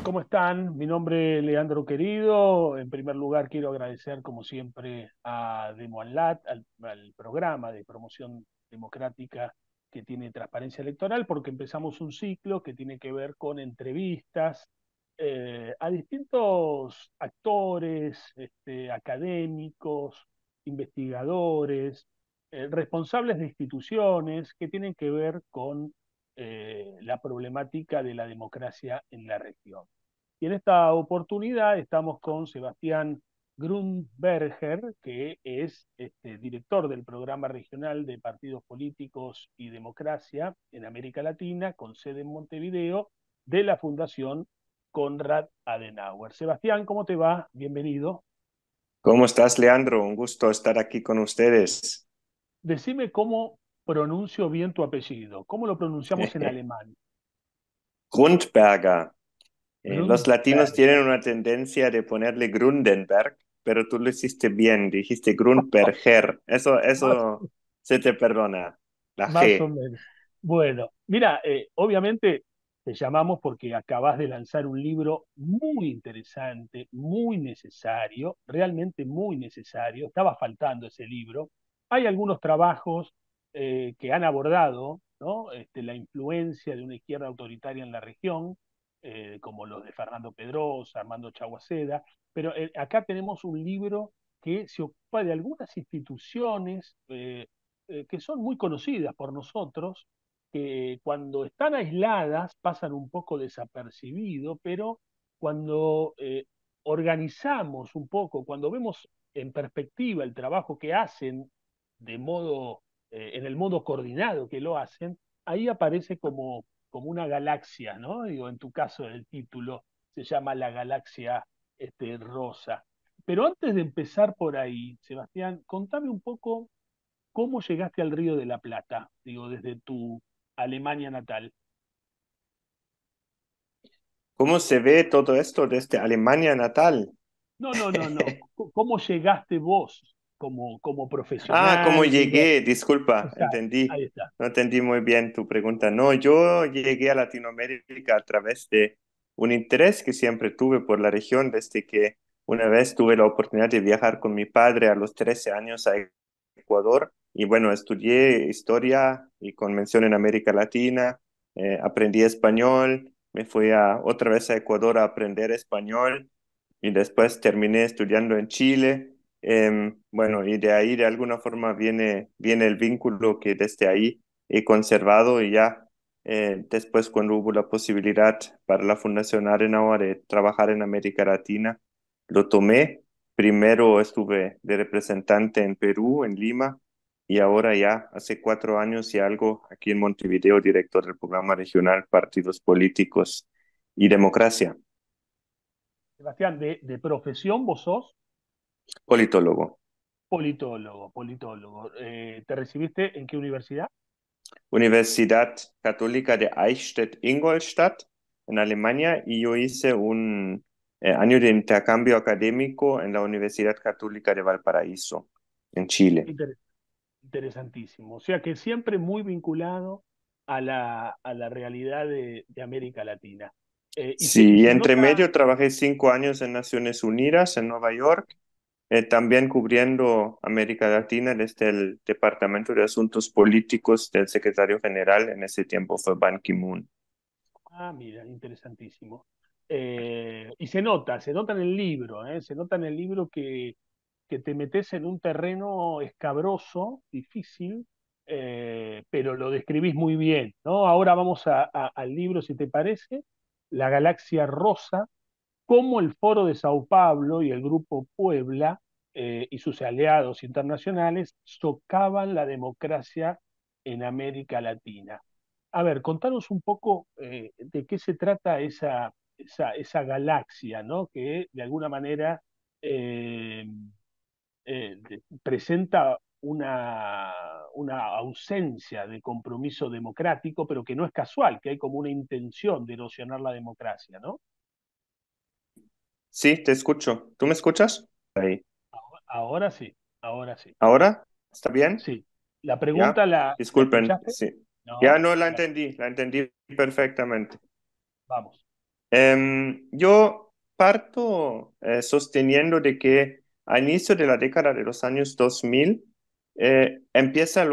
¿Cómo están? Mi nombre es Leandro Querido. En primer lugar, quiero agradecer, como siempre, a Demoalat, al programa de promoción democrática que tiene Transparencia Electoral, porque empezamos un ciclo que tiene que ver con entrevistas a distintos actores, académicos, investigadores, responsables de instituciones que tienen que ver con la problemática de la democracia en la región. Y en esta oportunidad estamos con Sebastián Grunberger, que es director del Programa Regional de Partidos Políticos y Democracia en América Latina, con sede en Montevideo, de la Fundación Konrad Adenauer. Sebastián, ¿cómo te va? Bienvenido. ¿Cómo estás, Leandro? Un gusto estar aquí con ustedes. Decime cómo pronuncio bien tu apellido. ¿Cómo lo pronunciamos en alemán? Grundberger. Los latinos tienen Grundberger. una tendencia de ponerle Grundenberg, pero tú lo hiciste bien, dijiste Grundberger. Eso, Más, eso se te perdona. La más o G. menos. Bueno, mira, obviamente te llamamos porque acabas de lanzar un libro muy interesante, muy necesario, realmente muy necesario. Estaba faltando ese libro. Hay algunos trabajos que han abordado, ¿no? La influencia de una izquierda autoritaria en la región, como los de Fernando Pedrosa, Armando Chaguaceda, pero acá tenemos un libro que se ocupa de algunas instituciones que son muy conocidas por nosotros, que cuando están aisladas pasan un poco desapercibido, pero cuando organizamos un poco, cuando vemos en perspectiva el trabajo que hacen de modo, en el modo coordinado que lo hacen, ahí aparece como una galaxia, ¿no? Digo, en tu caso el título se llama la galaxia rosa. Pero antes de empezar por ahí, Sebastián, contame un poco cómo llegaste al Río de la Plata, digo, desde tu Alemania natal. ¿Cómo se ve todo esto desde Alemania natal? No, no, no, no. ¿Cómo llegaste vos como Ah, ¿cómo profesional? Digo, llegué? Disculpa, exacto, entendí. ahí está. No entendí muy bien tu pregunta. No, yo llegué a Latinoamérica a través de un interés que siempre tuve por la región, desde que una vez tuve la oportunidad de viajar con mi padre a los 13 años a Ecuador. Y bueno, estudié historia y convención en América Latina, aprendí español, me fui otra vez a Ecuador a aprender español y después terminé estudiando en Chile. Bueno, y de ahí de alguna forma viene el vínculo que desde ahí he conservado y ya después cuando hubo la posibilidad para la Fundación Adenauer de trabajar en América Latina, lo tomé. Primero estuve de representante en Perú, en Lima, y ahora ya hace 4 años y algo aquí en Montevideo, director del programa regional Partidos Políticos y Democracia, Sebastián, de profesión vos sos politólogo. politólogo, politólogo. ¿Te recibiste en qué universidad? Universidad Católica de Eichstätt-Ingolstadt en Alemania y yo hice un año de intercambio académico en la Universidad Católica de Valparaíso, en Chile. Inter- Interesantísimo. O sea que siempre muy vinculado a la realidad de América Latina. Y Sí, y se entre nota. medio trabajé 5 años en Naciones Unidas, en Nueva York, también cubriendo América Latina desde el Departamento de Asuntos Políticos del secretario general, en ese tiempo fue Ban Ki-moon. Ah, mira, interesantísimo. Y se nota en el libro, se nota en el libro que te metes en un terreno escabroso, difícil, pero lo describís muy bien, ¿no? Ahora vamos al libro, si te parece, La Galaxia Rosa, cómo el Foro de Sao Paulo y el Grupo Puebla y sus aliados internacionales socavan la democracia en América Latina. A ver, contanos un poco de qué se trata esa galaxia, ¿no? Que de alguna manera eh, presenta una ausencia de compromiso democrático, pero que no es casual, que hay como una intención de erosionar la democracia, ¿no? Sí, te escucho. ¿Tú me escuchas? Ahí. Ahora sí, ahora sí. ¿Ahora? ¿Está bien? Sí. ¿La ¿Ya? pregunta la Disculpen, escuchaste? sí. Ya No. no Bueno, la entendí perfectamente. vamos. Yo parto sosteniendo de que a inicio de la década de los años 2000 empieza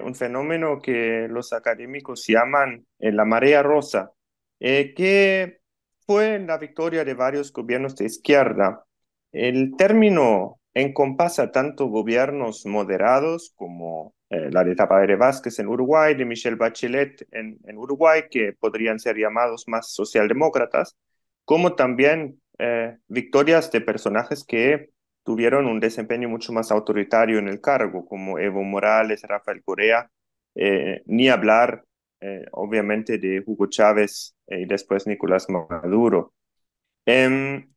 un fenómeno que los académicos llaman la marea rosa, que fue la victoria de varios gobiernos de izquierda. El término encompasa tanto gobiernos moderados como la de Tabaré Vázquez en Uruguay, de Michelle Bachelet en Uruguay, que podrían ser llamados más socialdemócratas, como también victorias de personajes que tuvieron un desempeño mucho más autoritario en el cargo, como Evo Morales, Rafael Correa, ni hablar, obviamente, de Hugo Chávez y después Nicolás Maduro. Em,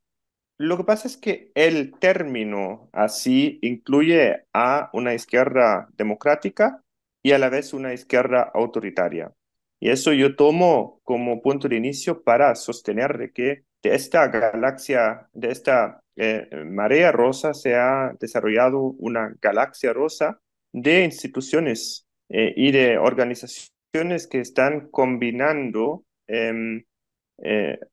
lo que pasa es que el término así incluye a una izquierda democrática y a la vez una izquierda autoritaria. Y eso yo tomo como punto de inicio para sostener de que de esta galaxia, de esta marea rosa, se ha desarrollado una galaxia rosa de instituciones y de organizaciones que están combinando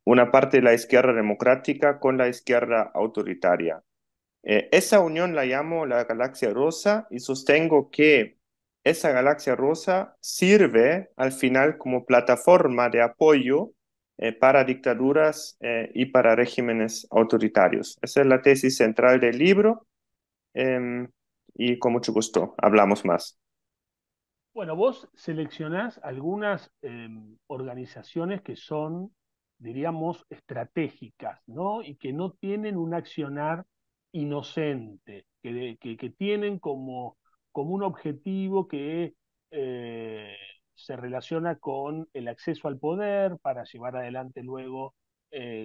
una parte de la izquierda democrática con la izquierda autoritaria. Esa unión la llamo la galaxia rosa y sostengo que esa galaxia rosa sirve al final como plataforma de apoyo para dictaduras y para regímenes autoritarios. Esa es la tesis central del libro y con mucho gusto hablamos más. Bueno, vos seleccionás algunas organizaciones que son, diríamos, estratégicas, ¿no? Y que no tienen un accionar inocente, que tienen como un objetivo que se relaciona con el acceso al poder para llevar adelante luego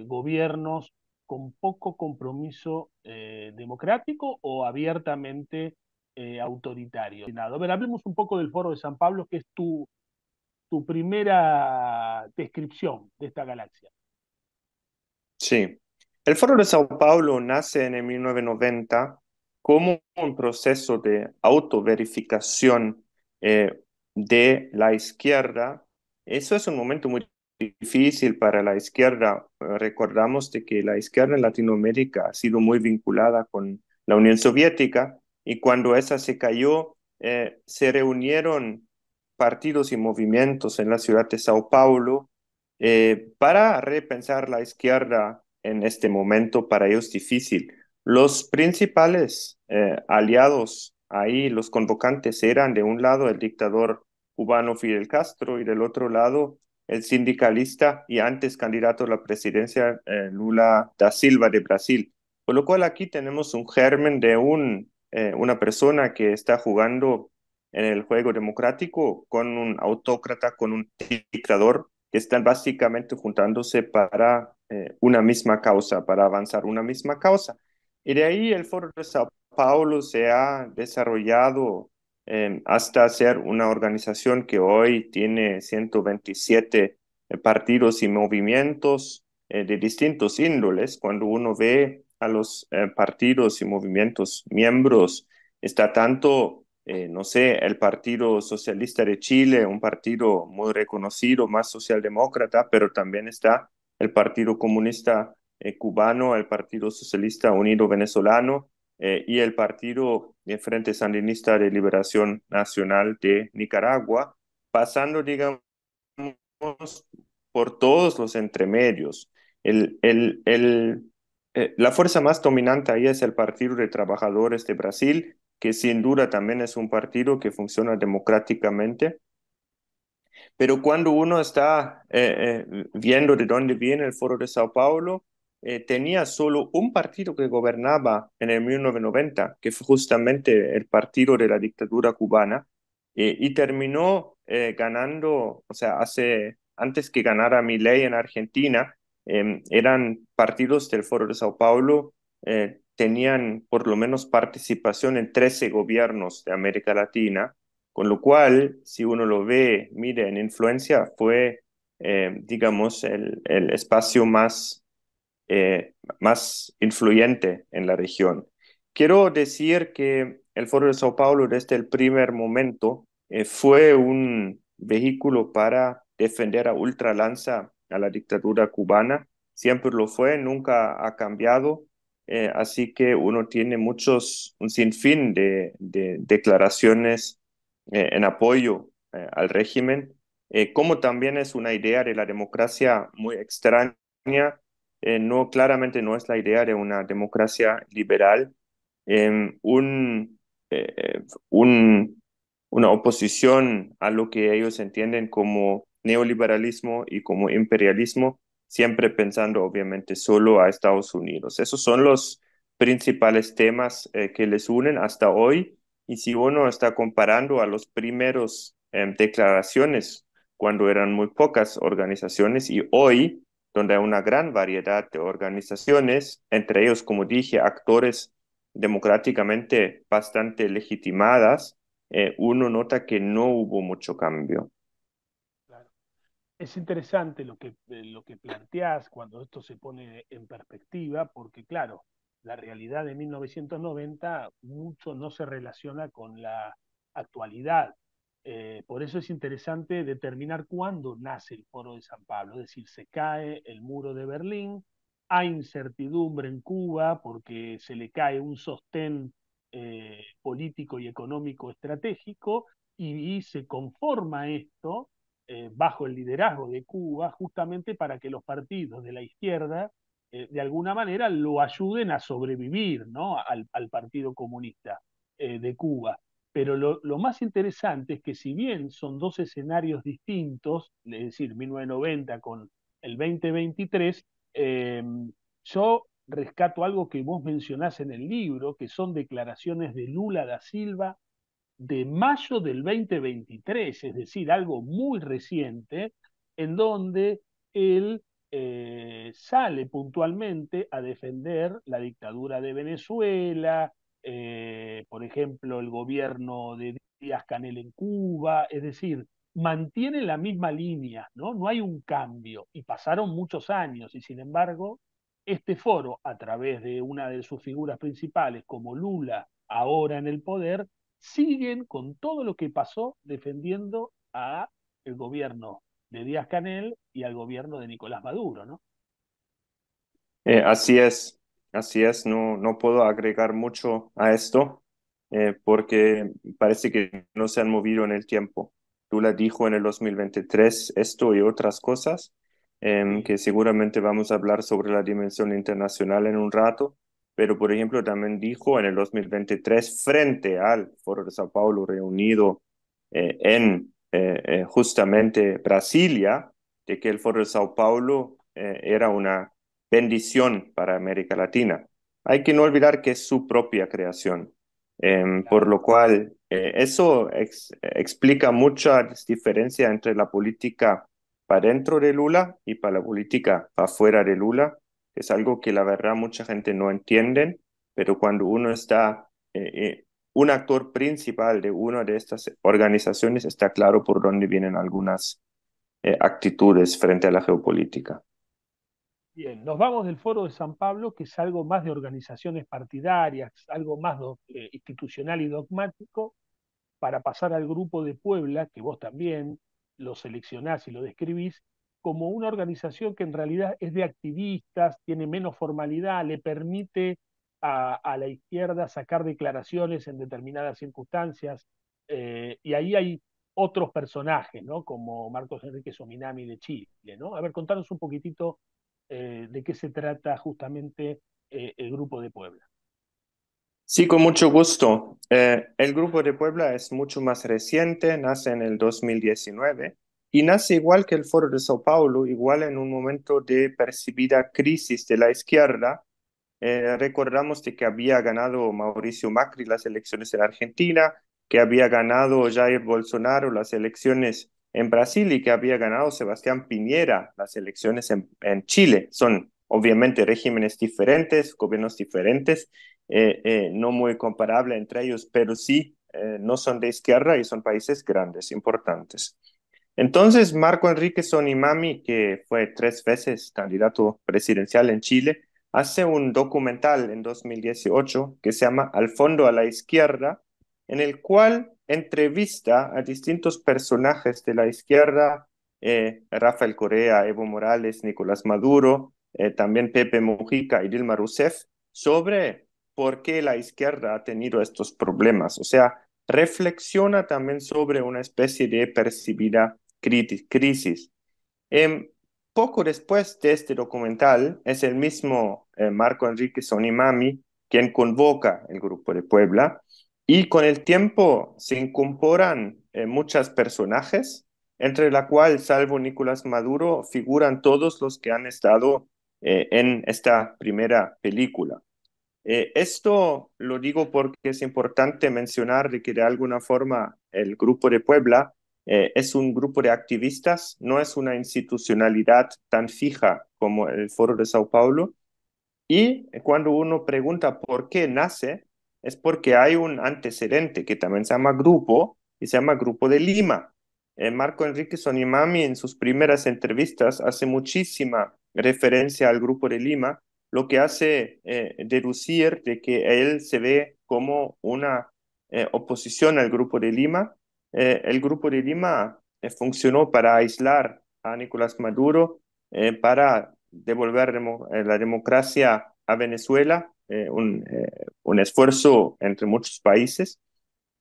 gobiernos con poco compromiso democrático o abiertamente autoritario. A ver, hablemos un poco del Foro de San Pablo, que es tu primera descripción de esta galaxia. Sí. El Foro de Sao Paulo nace en el 1990 como un proceso de autoverificación eh, de la izquierda. Eso es un momento muy difícil para la izquierda. Recordamos de que la izquierda en Latinoamérica ha sido muy vinculada con la Unión Soviética y cuando esa se cayó, se reunieron partidos y movimientos en la ciudad de Sao Paulo para repensar la izquierda en este momento para ellos difícil. Los principales aliados ahí, los convocantes, eran de un lado el dictador cubano Fidel Castro y del otro lado el sindicalista y antes candidato a la presidencia Lula da Silva de Brasil. Por lo cual aquí tenemos un germen de una persona que está jugando en el juego democrático con un autócrata, con un dictador que están básicamente juntándose para una misma causa, para avanzar una misma causa. Y de ahí el Foro de Sao Paulo se ha desarrollado hasta ser una organización que hoy tiene 127 partidos y movimientos de distintos índoles. Cuando uno ve a los partidos y movimientos miembros, está tanto no sé, el Partido Socialista de Chile, un partido muy reconocido, más socialdemócrata, pero también está el Partido Comunista Cubano, el Partido Socialista Unido Venezolano y el Partido Frente Sandinista de Liberación Nacional de Nicaragua, pasando, digamos, por todos los entremedios. La fuerza más dominante ahí es el Partido de Trabajadores de Brasil, que sin duda también es un partido que funciona democráticamente, pero cuando uno está viendo de dónde viene el Foro de Sao Paulo, tenía solo un partido que gobernaba en el 1990, que fue justamente el partido de la dictadura cubana, y terminó ganando, o sea, antes que ganara Milei en Argentina, eran partidos del Foro de Sao Paulo, tenían por lo menos participación en 13 gobiernos de América Latina, con lo cual, si uno lo ve, mire, en influencia fue, digamos, el espacio más influyente en la región. Quiero decir que el Foro de Sao Paulo desde el primer momento fue un vehículo para defender a ultralanza a la dictadura cubana, siempre lo fue, nunca ha cambiado. Así que uno tiene un sinfín de declaraciones en apoyo al régimen, como también es una idea de la democracia muy extraña. No, claramente no es la idea de una democracia liberal. em, un, eh, eh, un- una oposición a lo que ellos entienden como neoliberalismo y como imperialismo, siempre pensando obviamente solo a Estados Unidos. Esos son los principales temas que les unen hasta hoy. Y si uno está comparando a los primeros declaraciones, cuando eran muy pocas organizaciones, y hoy, donde hay una gran variedad de organizaciones, entre ellos, como dije, actores democráticamente bastante legitimadas, uno nota que no hubo mucho cambio. Claro. Es interesante lo que planteás cuando esto se pone en perspectiva, porque claro, la realidad de 1990 mucho no se relaciona con la actualidad. Por eso es interesante determinar cuándo nace el Foro de San Pablo, es decir, se cae el muro de Berlín, hay incertidumbre en Cuba porque se le cae un sostén político y económico estratégico y se conforma esto bajo el liderazgo de Cuba, justamente para que los partidos de la izquierda, de alguna manera, lo ayuden a sobrevivir, ¿no? Al Partido Comunista de Cuba. Pero lo más interesante es que si bien son dos escenarios distintos, es decir, 1990 con el 2023, yo rescato algo que vos mencionás en el libro, que son declaraciones de Lula da Silva de mayo del 2023, es decir, algo muy reciente, en donde él sale puntualmente a defender la dictadura de Venezuela, por ejemplo, el gobierno de Díaz-Canel en Cuba, es decir, mantiene la misma línea, ¿no? No hay un cambio, y pasaron muchos años, y sin embargo, este foro, a través de una de sus figuras principales, como Lula, ahora en el poder, siguen con todo lo que pasó defendiendo a el gobierno de Díaz Canel y al gobierno de Nicolás Maduro, ¿no? Así así es, no, no puedo agregar mucho a esto porque parece que no se han movido en el tiempo. Lula dijo en el 2023 esto y otras cosas, Sí, que seguramente vamos a hablar sobre la dimensión internacional en un rato, pero por ejemplo también dijo en el 2023 frente al Foro de Sao Paulo reunido en justamente Brasilia, de que el Foro de Sao Paulo era una bendición para América Latina. Hay que no olvidar que es su propia creación, por claro. lo cual eso explica mucha diferencia entre la política para dentro de Lula y para la política para fuera de Lula, que es algo que la verdad mucha gente no entiende, pero cuando uno está un actor principal de una de estas organizaciones, está claro por dónde vienen algunas actitudes frente a la geopolítica. Bien, nos vamos del Foro de San Pablo, que es algo más de organizaciones partidarias, algo más institucional y dogmático, para pasar al Grupo de Puebla, que vos también lo seleccionás y lo describís, como una organización que en realidad es de activistas, tiene menos formalidad, le permite a la izquierda sacar declaraciones en determinadas circunstancias, y ahí hay otros personajes, ¿no? Como Marcos Enrique Sominami de Chile, ¿no? A ver, contanos un poquitito de qué se trata justamente el Grupo de Puebla. Sí, con mucho gusto. El Grupo de Puebla es mucho más reciente, nace en el 2019 y nace igual que el Foro de Sao Paulo, igual en un momento de percibida crisis de la izquierda. Recordamos de que había ganado Mauricio Macri las elecciones en Argentina, que había ganado Jair Bolsonaro las elecciones en Brasil y que había ganado Sebastián Piñera las elecciones en Chile. Son obviamente regímenes diferentes, gobiernos diferentes, no muy comparable entre ellos, pero sí no son de izquierda y son países grandes, importantes. Entonces, Marco Enrique Sonimami, que fue 3 veces candidato presidencial en Chile, hace un documental en 2018 que se llama Al fondo a la izquierda, en el cual entrevista a distintos personajes de la izquierda Rafael Correa, Evo Morales, Nicolás Maduro, también Pepe Mujica y Dilma Rousseff, sobre por qué la izquierda ha tenido estos problemas. O sea, reflexiona también sobre una especie de percibida crisis. Em, Poco después de este documental, es el mismo Marco Enrique Sonimami quien convoca el Grupo de Puebla y con el tiempo se incorporan muchos personajes, entre la cual, salvo Nicolás Maduro, figuran todos los que han estado en esta primera película. Esto lo digo porque es importante mencionar de que de alguna forma el Grupo de Puebla es un grupo de activistas, no es una institucionalidad tan fija como el Foro de Sao Paulo. Y cuando uno pregunta por qué nace, es porque hay un antecedente que también se llama grupo y se llama Grupo de Lima. Marco Enrique Sonimami en sus primeras entrevistas hace muchísima referencia al Grupo de Lima, lo que hace deducir de que él se ve como una oposición al Grupo de Lima. El Grupo de Lima funcionó para aislar a Nicolás Maduro, para devolver la democracia a Venezuela, un esfuerzo entre muchos países.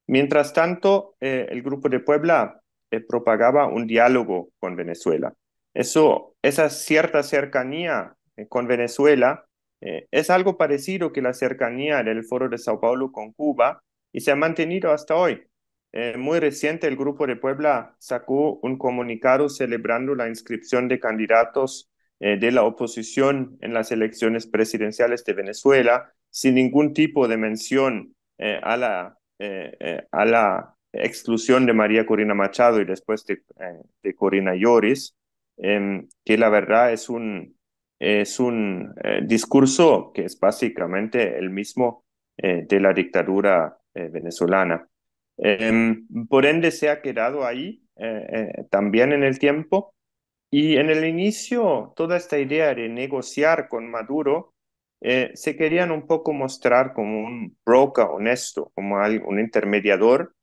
Mientras tanto, el Grupo de Puebla propagaba un diálogo con Venezuela. Esa cierta cercanía con Venezuela es algo parecido que la cercanía del Foro de Sao Paulo con Cuba y se ha mantenido hasta hoy. Muy reciente, el Grupo de Puebla sacó un comunicado celebrando la inscripción de candidatos de la oposición en las elecciones presidenciales de Venezuela, sin ningún tipo de mención a la exclusión de María Corina Machado y después de Corina Lloris, que la verdad es un discurso que es básicamente el mismo de la dictadura venezolana. Por ende, se ha quedado ahí también en el tiempo. Y en el inicio, toda esta idea de negociar con Maduro se querían un poco mostrar como un broker honesto, como un intermediador.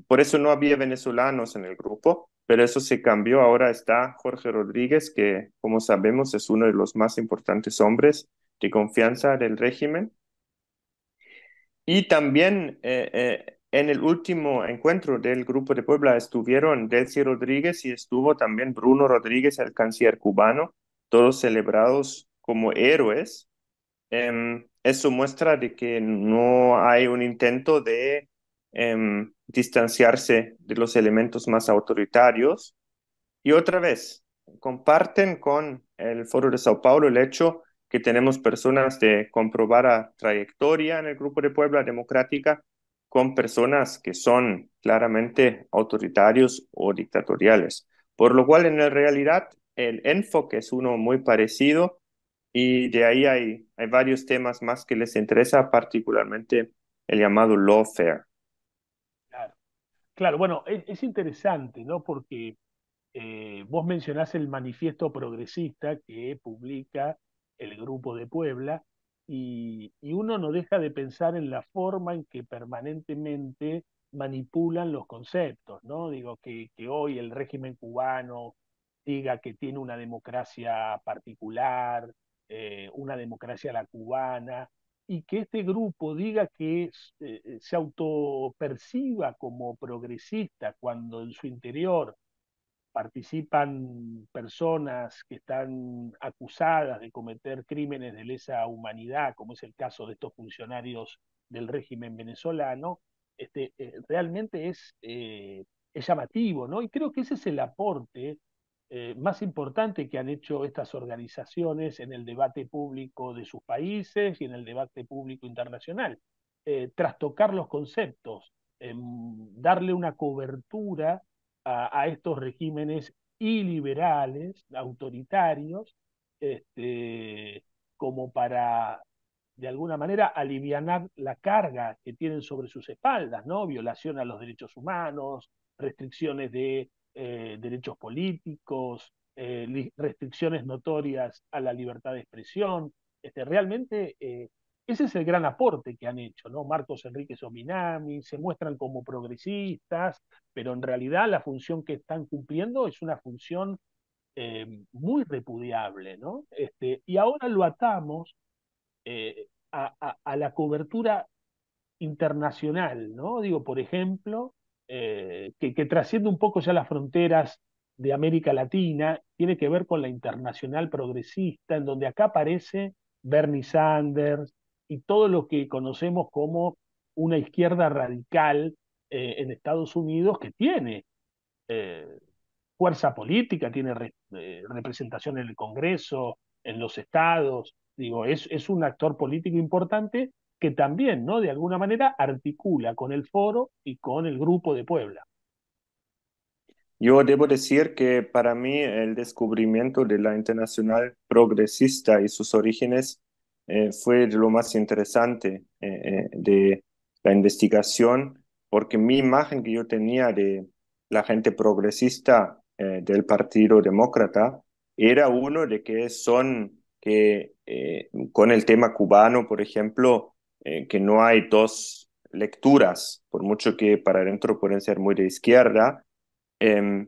Por eso no había venezolanos en el grupo, pero eso se cambió. Ahora está Jorge Rodríguez, que como sabemos es uno de los más importantes hombres de confianza del régimen. Y también en el último encuentro del Grupo de Puebla estuvieron Delcy Rodríguez y estuvo también Bruno Rodríguez, el canciller cubano, todos celebrados como héroes. Eso muestra de que no hay un intento de distanciarse de los elementos más autoritarios. Y otra vez, comparten con el Foro de Sao Paulo el hecho que tenemos personas de comprobada trayectoria en el Grupo de Puebla Democrática con personas que son claramente autoritarios o dictatoriales. Por lo cual, en la realidad, el enfoque es uno muy parecido y de ahí hay varios temas más que les interesa, particularmente el llamado lawfare. Claro, claro, bueno, es interesante, ¿no? Porque vos mencionás el manifiesto progresista que publica el Grupo de Puebla y uno no deja de pensar en la forma en que permanentemente manipulan los conceptos, ¿no? Digo, que hoy el régimen cubano diga que tiene una democracia particular, una democracia a la cubana, y que este grupo diga que se autoperciba como progresista cuando en su interior participan personas que están acusadas de cometer crímenes de lesa humanidad, como es el caso de estos funcionarios del régimen venezolano, realmente es llamativo, ¿no? Y creo que ese es el aporte más importante que han hecho estas organizaciones en el debate público de sus países y en el debate público internacional. Trastocar los conceptos, darle una cobertura a estos regímenes iliberales, autoritarios, como para, de alguna manera, alivianar la carga que tienen sobre sus espaldas, ¿no? Violación a los derechos humanos, restricciones de derechos políticos, restricciones notorias a la libertad de expresión. Realmente ese es el gran aporte que han hecho, ¿no? Marcos Enríquez Ominami, se muestran como progresistas, pero en realidad la función que están cumpliendo es una función muy repudiable, ¿no? Y ahora lo atamos a la cobertura internacional, ¿no? Digo, por ejemplo, que trasciende un poco ya las fronteras de América Latina, tiene que ver con la internacional progresista, en donde acá aparece Bernie Sanders y todo lo que conocemos como una izquierda radical en Estados Unidos que tiene eh, fuerza política, tiene representación en el Congreso, en los estados, digo, es un actor político importante que también, ¿no? De alguna manera articula con el foro y con el grupo de Puebla. Yo debo decir que para mí el descubrimiento de la Internacional Progresista y sus orígenes fue de lo más interesante de la investigación, porque mi imagen que yo tenía de la gente progresista del Partido Demócrata era uno de que son que con el tema cubano, por ejemplo, que no hay dos lecturas, por mucho que para adentro pueden ser muy de izquierda, eh,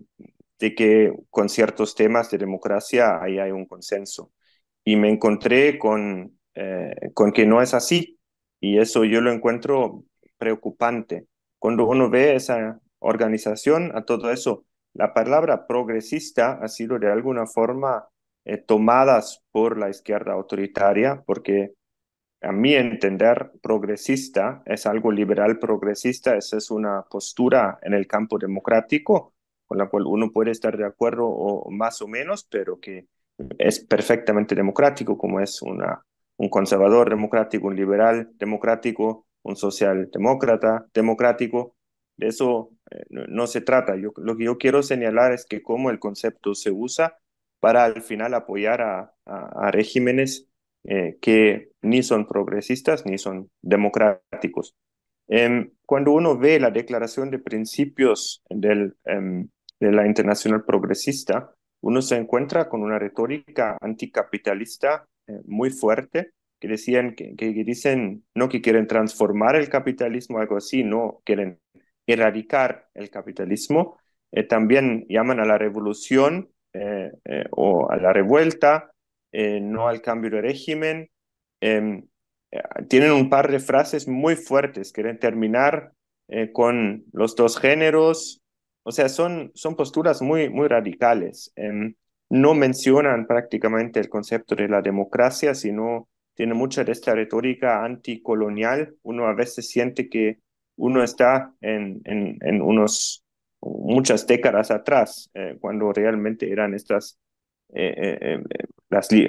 de que con ciertos temas de democracia ahí hay un consenso. Y me encontré con que no es así. Y eso yo lo encuentro preocupante. Cuando uno ve esa organización, a todo eso, la palabra progresista ha sido de alguna forma tomadas por la izquierda autoritaria, porque a mi entender, progresista es algo liberal progresista, esa es una postura en el campo democrático con la cual uno puede estar de acuerdo o más o menos, pero que es perfectamente democrático, como es un conservador democrático, un liberal democrático, un socialdemócrata democrático. De eso no se trata. Lo que yo quiero señalar es que cómo el concepto se usa para al final apoyar a regímenes que ni son progresistas ni son democráticos. Cuando uno ve la declaración de principios de la Internacional Progresista, uno se encuentra con una retórica anticapitalista muy fuerte, que decían que dicen no que quieren transformar el capitalismo, algo así, no quieren erradicar el capitalismo. También llaman a la revolución o a la revuelta, no al cambio de régimen. Em, Tienen un par de frases muy fuertes, quieren terminar con los dos géneros, o sea, son posturas muy, muy radicales. No mencionan prácticamente el concepto de la democracia, sino tiene mucha de esta retórica anticolonial. Uno a veces siente que uno está en muchas décadas atrás, cuando realmente eran estas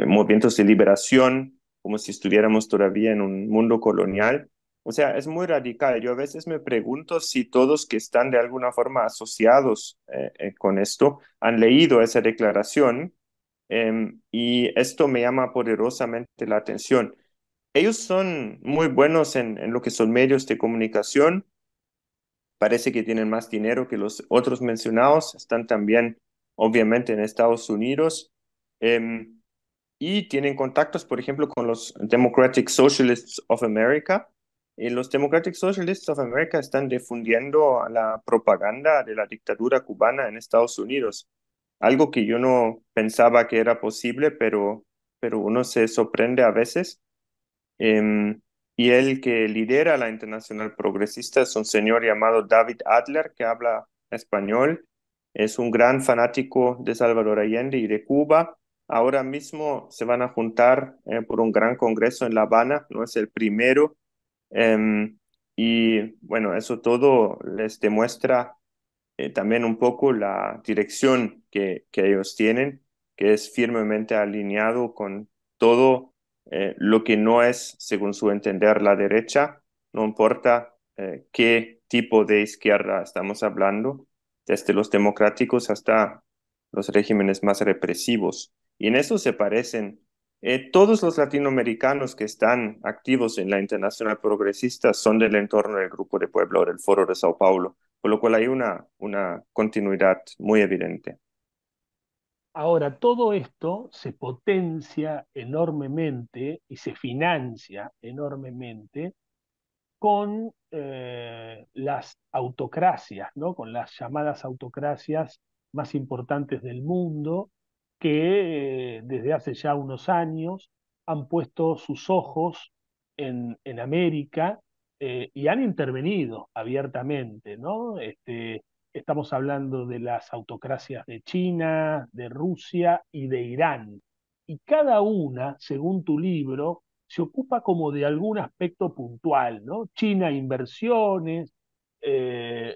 movimientos de liberación, como si estuviéramos todavía en un mundo colonial. O sea, es muy radical. Yo a veces me pregunto si todos que están de alguna forma asociados con esto han leído esa declaración, y esto me llama poderosamente la atención. Ellos son muy buenos en lo que son medios de comunicación. Parece que tienen más dinero que los otros mencionados. Están también, obviamente, en Estados Unidos. em, y tienen contactos, por ejemplo, con los Democratic Socialists of America. Y los Democratic Socialists of America están difundiendo la propaganda de la dictadura cubana en Estados Unidos. Algo que yo no pensaba que era posible, pero uno se sorprende a veces. Y el que lidera la Internacional Progresista es un señor llamado David Adler, que habla español. Es un gran fanático de Salvador Allende y de Cuba. Ahora mismo se van a juntar por un gran congreso en La Habana, no es el primero. Y bueno, eso todo les demuestra también un poco la dirección que ellos tienen, que es firmemente alineado con todo lo que no es, según su entender, la derecha, no importa qué tipo de izquierda estamos hablando, desde los democráticos hasta los regímenes más represivos. Y en eso se parecen. Todos los latinoamericanos que están activos en la Internacional Progresista son del entorno del Grupo de Puebla o del Foro de Sao Paulo, con lo cual hay una continuidad muy evidente. Ahora, todo esto se potencia enormemente y se financia enormemente con las autocracias, ¿no? Con las llamadas autocracias más importantes del mundo, que desde hace ya unos años han puesto sus ojos en América y han intervenido abiertamente, ¿no? Estamos hablando de las autocracias de China, de Rusia y de Irán. Y cada una, según tu libro, se ocupa como de algún aspecto puntual, ¿no? China inversiones, eh,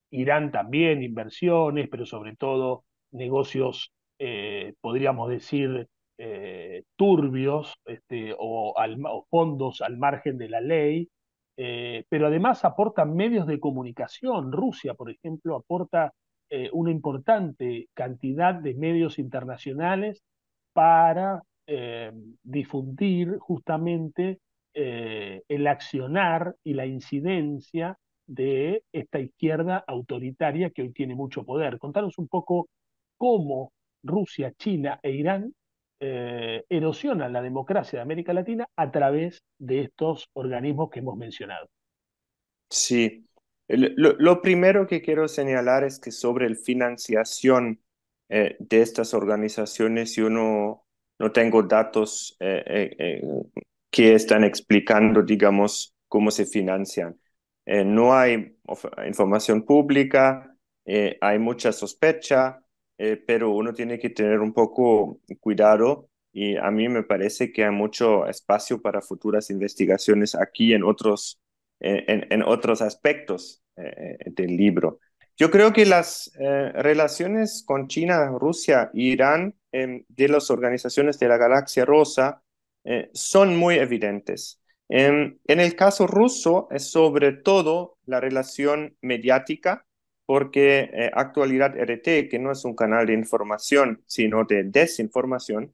Irán también inversiones, pero sobre todo negocios, podríamos decir, turbios, o fondos al margen de la ley, pero además aportan medios de comunicación. Rusia, por ejemplo, aporta una importante cantidad de medios internacionales para difundir justamente el accionar y la incidencia de esta izquierda autoritaria que hoy tiene mucho poder. Contanos un poco cómo Rusia, China e Irán erosionan la democracia de América Latina a través de estos organismos que hemos mencionado. Sí, lo primero que quiero señalar es que sobre la financiación de estas organizaciones yo no tengo datos que están explicando, digamos, cómo se financian. No hay información pública, hay mucha sospecha, pero uno tiene que tener un poco cuidado y a mí me parece que hay mucho espacio para futuras investigaciones aquí en en otros aspectos del libro. Yo creo que las relaciones con China, Rusia e Irán de las organizaciones de la Galaxia Rosa son muy evidentes. En el caso ruso es sobre todo la relación mediática, porque Actualidad RT, que no es un canal de información, sino de desinformación,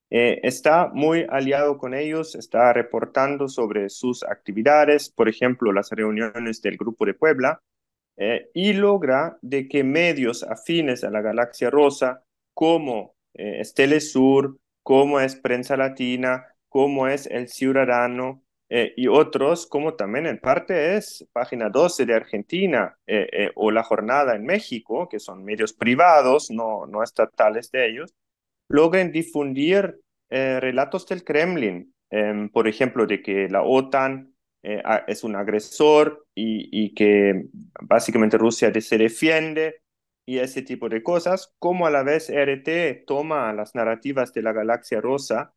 está muy aliado con ellos, está reportando sobre sus actividades, por ejemplo, las reuniones del Grupo de Puebla, y logra de que medios afines a la Galaxia Rosa, como es Telesur, como es Prensa Latina, como es El Ciudadano, y otros, como también en parte es Página 12 de Argentina, o La Jornada en México, que son medios privados, no estatales de ellos, logren difundir relatos del Kremlin, por ejemplo, de que la OTAN es un agresor y que básicamente Rusia se defiende y ese tipo de cosas, como a la vez RT toma las narrativas de la Galaxia Rosa,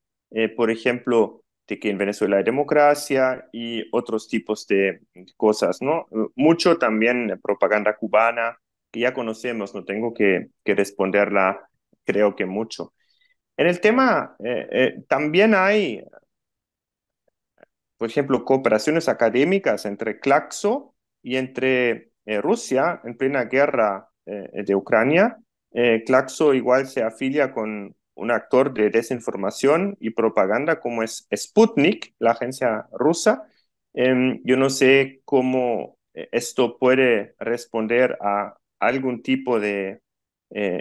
por ejemplo, de que en Venezuela hay democracia y otros tipos de cosas, ¿no? Mucho también propaganda cubana, que ya conocemos, no tengo que responderla, creo que mucho. En el tema, también hay, por ejemplo, cooperaciones académicas entre Claxo y entre Rusia en plena guerra de Ucrania. Claxo igual se afilia con un actor de desinformación y propaganda como es Sputnik, la agencia rusa. Yo no sé cómo esto puede responder a algún tipo de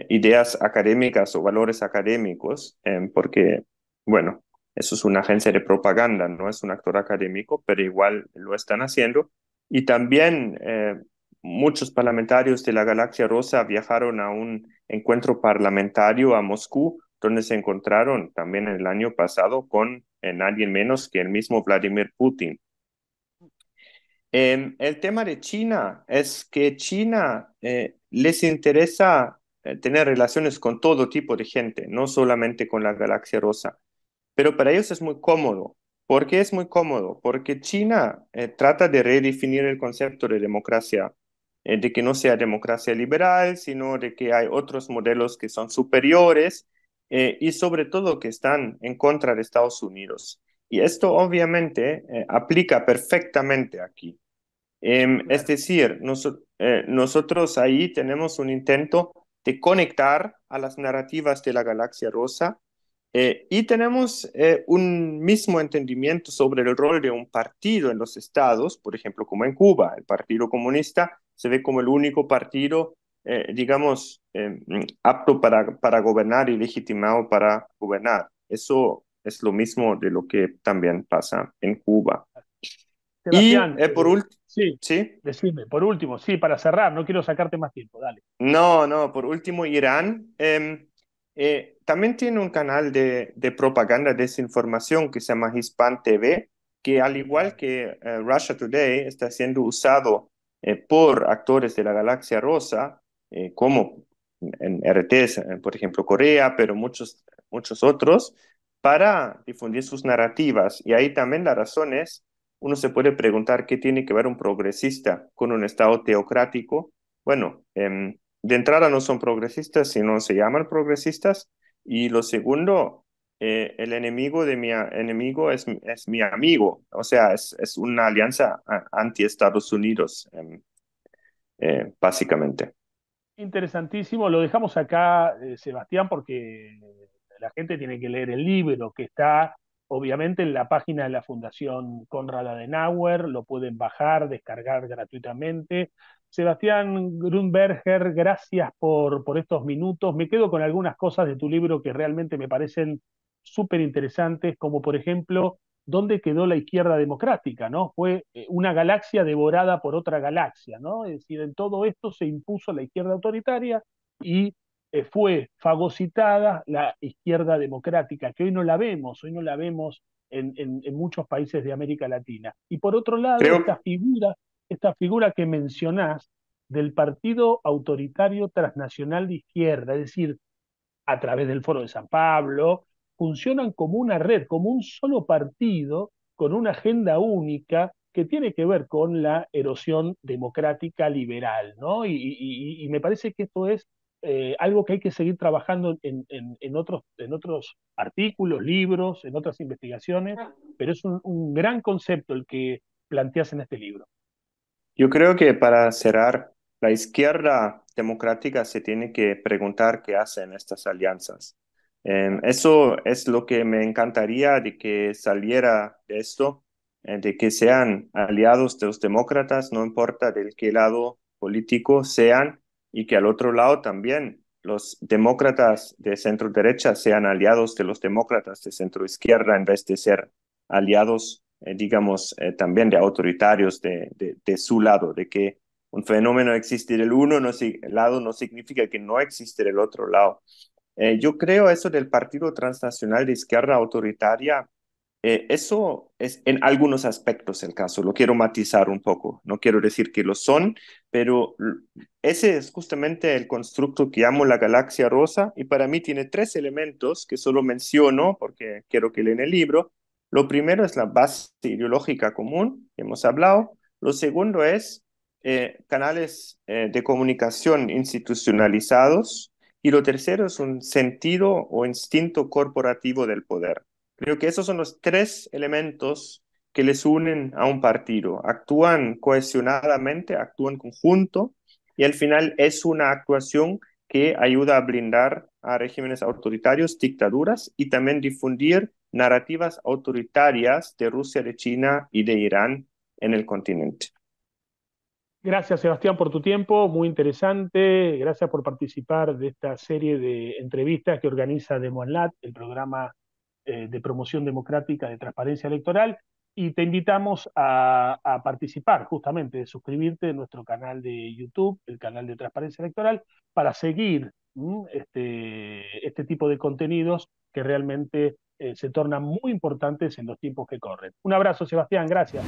ideas académicas o valores académicos, porque, bueno, eso es una agencia de propaganda, no es un actor académico, pero igual lo están haciendo. Y también muchos parlamentarios de la Galaxia Rosa viajaron a un encuentro parlamentario a Moscú, donde se encontraron también el año pasado con nadie menos que el mismo Vladimir Putin. El tema de China es que China les interesa tener relaciones con todo tipo de gente, no solamente con la Galaxia Rosa. Pero para ellos es muy cómodo. ¿Por qué es muy cómodo? Porque China trata de redefinir el concepto de democracia, de que no sea democracia liberal, sino de que hay otros modelos que son superiores y sobre todo que están en contra de Estados Unidos. Y esto obviamente aplica perfectamente aquí. Es Claro. decir, nosotros ahí tenemos un intento de conectar a las narrativas de la Galaxia Rosa y tenemos un mismo entendimiento sobre el rol de un partido en los estados, por ejemplo, como en Cuba, el Partido Comunista se ve como el único partido digamos, apto para gobernar y legitimado para gobernar. Eso es lo mismo de lo que también pasa en Cuba. Y Sebastián, por último, sí, ¿sí? decime, por último, sí, para cerrar, no quiero sacarte más tiempo, dale. No, no, por último, Irán también tiene un canal de propaganda, desinformación que se llama Hispan TV, que al igual que Russia Today está siendo usado por actores de la Galaxia Rosa, como en RT, por ejemplo, Corea, pero muchos otros, para difundir sus narrativas. Y ahí también la razón es, uno se puede preguntar qué tiene que ver un progresista con un Estado teocrático. Bueno, de entrada no son progresistas, sino se llaman progresistas. Y lo segundo, el enemigo de enemigo es mi amigo. O sea, es una alianza anti-Estados Unidos, básicamente. Interesantísimo, lo dejamos acá, Sebastián, porque la gente tiene que leer el libro que está obviamente en la página de la Fundación Konrad Adenauer, lo pueden bajar, descargar gratuitamente. Sebastián Grunberger, gracias por estos minutos. Me quedo con algunas cosas de tu libro que realmente me parecen súper interesantes, como por ejemplo, ¿dónde quedó la izquierda democrática? ¿No? Fue una galaxia devorada por otra galaxia, ¿no? Es decir, en todo esto se impuso la izquierda autoritaria y fue fagocitada la izquierda democrática, que hoy no la vemos en muchos países de América Latina. Y por otro lado, Creo, esta figura que mencionás del partido autoritario transnacional de izquierda, es decir, a través del Foro de San Pablo, funcionan como una red, como un solo partido, con una agenda única que tiene que ver con la erosión democrática liberal, ¿no? Y me parece que esto es algo que hay que seguir trabajando en otros artículos, libros, en otras investigaciones, pero es un gran concepto el que planteas en este libro. yo creo que para cerrar, la izquierda democrática se tiene que preguntar qué hacen estas alianzas. Eso es lo que me encantaría de que saliera de esto, de que sean aliados de los demócratas, no importa de qué lado político sean, y que al otro lado también los demócratas de centro derecha sean aliados de los demócratas de centro izquierda en vez de ser aliados, digamos, también de autoritarios de su lado, de que un fenómeno existe del uno lado no significa que no existe del otro lado. Yo creo eso del Partido Transnacional de Izquierda Autoritaria, eso es en algunos aspectos el caso, lo quiero matizar un poco, no quiero decir que lo son, pero ese es justamente el constructo que llamo la galaxia rosa y para mí tiene tres elementos que solo menciono porque quiero que lean el libro. Lo primero es la base ideológica común, que hemos hablado. Lo segundo es canales de comunicación institucionalizados. Y lo tercero es un sentido o instinto corporativo del poder. Creo que esos son los tres elementos que les unen a un partido. Actúan cohesionadamente, actúan conjunto y al final es una actuación que ayuda a blindar a regímenes autoritarios, dictaduras y también difundir narrativas autoritarias de Rusia, de China y de Irán en el continente. Gracias, Sebastián, por tu tiempo, muy interesante. Gracias por participar de esta serie de entrevistas que organiza Demonlat, el programa de promoción democrática de transparencia electoral. Y te invitamos a participar, justamente, de suscribirte a nuestro canal de YouTube, el canal de transparencia electoral, para seguir este tipo de contenidos que realmente se tornan muy importantes en los tiempos que corren. Un abrazo, Sebastián, gracias.